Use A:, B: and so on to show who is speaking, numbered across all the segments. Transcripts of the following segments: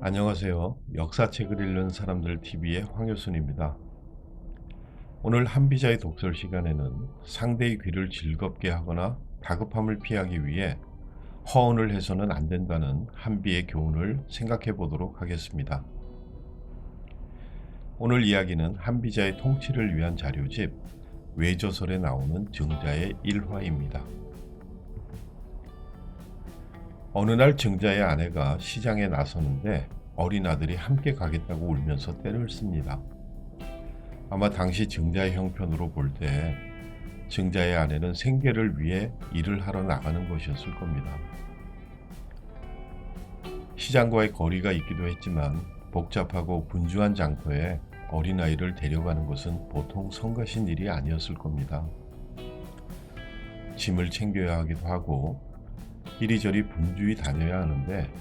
A: 안녕하세요. 역사책을 읽는 사람들 TV의 황효순입니다. 오늘 한비자의 독설 시간에는 상대의 귀를 즐겁게 하거나 다급함을 피하기 위해 허언을 해서는 안 된다는 한비의 교훈을 생각해 보도록 하겠습니다. 오늘 이야기는 한비자의 통치를 위한 자료집 외조설에 나오는 증자의 일화입니다. 어느 날 증자의 아내가 시장에 나서는데 어린 아들이 함께 가겠다고 울면서 떼를 씁니다. 아마 당시 증자의 형편으로 볼 때 증자의 아내는 생계를 위해 일을 하러 나가는 것이었을 겁니다. 시장과의 거리가 있기도 했지만 복잡하고 분주한 장터에 어린아이를 데려가는 것은 보통 성가신 일이 아니었을 겁니다. 짐을 챙겨야 하기도 하고 이리저리 분주히 다녀야 하는데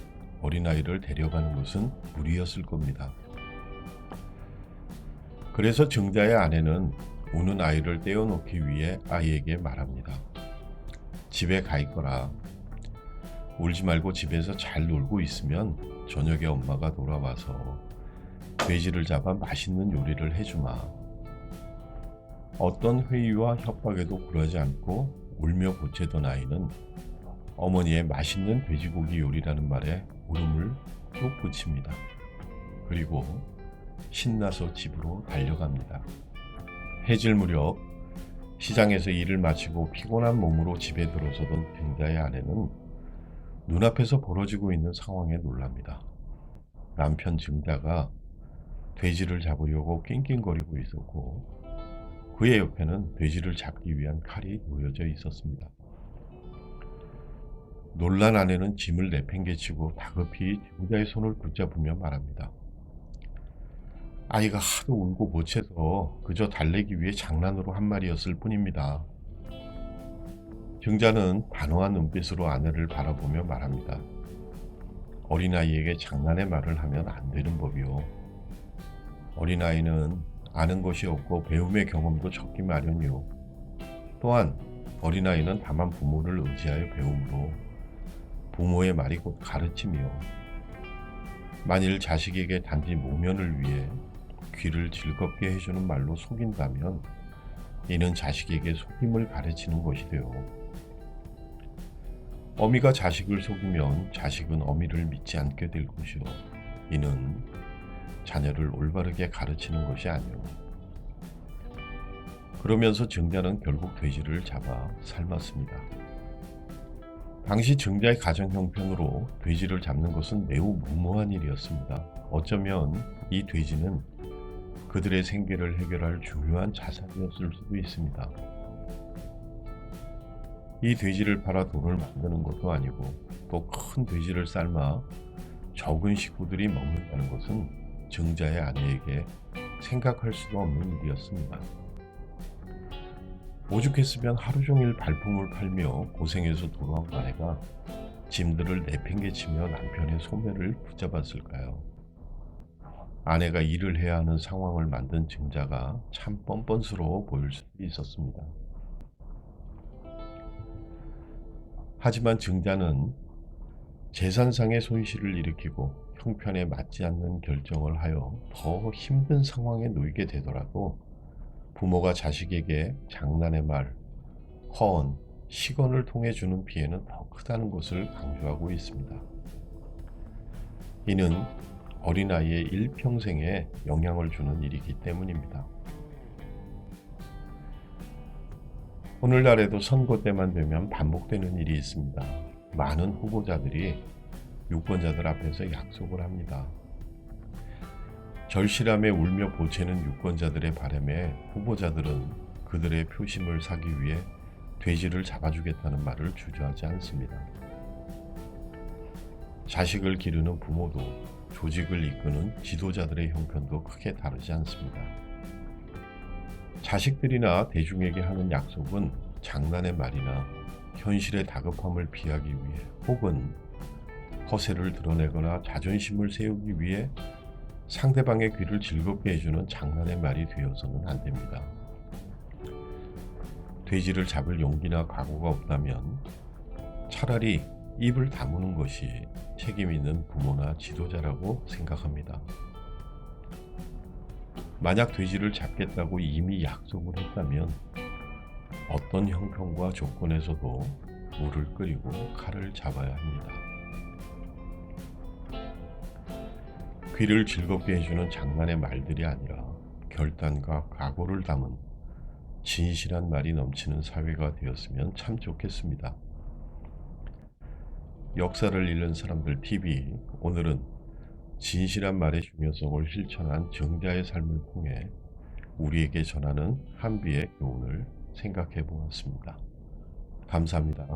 A: 어린아이를 데려가는 것은 무리였을 겁니다. 그래서 증자의 아내는 우는 아이를 떼어놓기 위해 아이에게 말합니다. 집에 가 있거라. 울지 말고 집에서 잘 놀고 있으면 저녁에 엄마가 돌아와서 돼지를 잡아 맛있는 요리를 해주마. 어떤 회의와 협박에도 굴하지 않고 울며 보채던 아이는 어머니의 맛있는 돼지고기 요리라는 말에 울음을 뚝 붙입니다. 그리고 신나서 집으로 달려갑니다. 해질 무렵 시장에서 일을 마치고 피곤한 몸으로 집에 들어서던 증자의 아내는 눈앞에서 벌어지고 있는 상황에 놀랍니다. 남편 증자가 돼지를 잡으려고 낑낑거리고 있었고 그의 옆에는 돼지를 잡기 위한 칼이 놓여져 있었습니다. 놀란 아내는 짐을 내팽개치고 다급히 증자의 손을 붙잡으며 말합니다. 아이가 하도 울고 보채서 그저 달래기 위해 장난으로 한 말이었을 뿐입니다. 증자는 단호한 눈빛으로 아내를 바라보며 말합니다. 어린아이에게 장난의 말을 하면 안 되는 법이요. 어린아이는 아는 것이 없고 배움의 경험도 적기 마련이요. 또한 어린아이는 다만 부모를 의지하여 배우므로 부모의 말이 곧 가르침이요. 만일 자식에게 단지 모면을 위해 귀를 즐겁게 해주는 말로 속인다면 이는 자식에게 속임을 가르치는 것이 되어 어미가 자식을 속이면 자식은 어미를 믿지 않게 될 것이요. 이는 자녀를 올바르게 가르치는 것이 아니오. 그러면서 증자는 결국 돼지를 잡아 삶았습니다. 당시 증자의 가정 형편으로 돼지를 잡는 것은 매우 무모한 일이었습니다. 어쩌면 이 돼지는 그들의 생계를 해결할 중요한 자산이었을 수도 있습니다. 이 돼지를 팔아 돈을 만드는 것도 아니고 또 큰 돼지를 삶아 적은 식구들이 먹는다는 것은 증자의 아내에게 생각할 수도 없는 일이었습니다. 오죽했으면 하루 종일 발품을 팔며 고생해서 돌아온 아내가 짐들을 내팽개치며 남편의 소매를 붙잡았을까요? 아내가 일을 해야 하는 상황을 만든 증자가 참 뻔뻔스러워 보일 수도 있었습니다. 하지만 증자는 재산상의 손실을 일으키고 형편에 맞지 않는 결정을 하여 더 힘든 상황에 놓이게 되더라도 부모가 자식에게 장난의 말, 허언, 시건을 통해 주는 피해는 더 크다는 것을 강조하고 있습니다. 이는 어린아이의 일평생에 영향을 주는 일이기 때문입니다. 오늘날에도 선거 때만 되면 반복되는 일이 있습니다. 많은 후보자들이 유권자들 앞에서 약속을 합니다. 절실함에 울며 보채는 유권자들의 바람에 후보자들은 그들의 표심을 사기 위해 돼지를 잡아주겠다는 말을 주저하지 않습니다. 자식을 기르는 부모도 조직을 이끄는 지도자들의 형편도 크게 다르지 않습니다. 자식들이나 대중에게 하는 약속은 장난의 말이나 현실의 다급함을 피하기 위해 혹은 허세를 드러내거나 자존심을 세우기 위해 상대방의 귀를 즐겁게 해주는 장난의 말이 되어서는 안 됩니다. 돼지를 잡을 용기나 각오가 없다면 차라리 입을 다무는 것이 책임 있는 부모나 지도자라고 생각합니다. 만약 돼지를 잡겠다고 이미 약속을 했다면 어떤 형편과 조건에서도 물을 끓이고 칼을 잡아야 합니다. 귀를 즐겁게 해주는 장난의 말들이 아니라 결단과 각오를 담은 진실한 말이 넘치는 사회가 되었으면 참 좋겠습니다. 역사를 읽는 사람들 TV, 오늘은 진실한 말의 중요성을 실천한 정자의 삶을 통해 우리에게 전하는 한비의 교훈을 생각해 보았습니다. 감사합니다.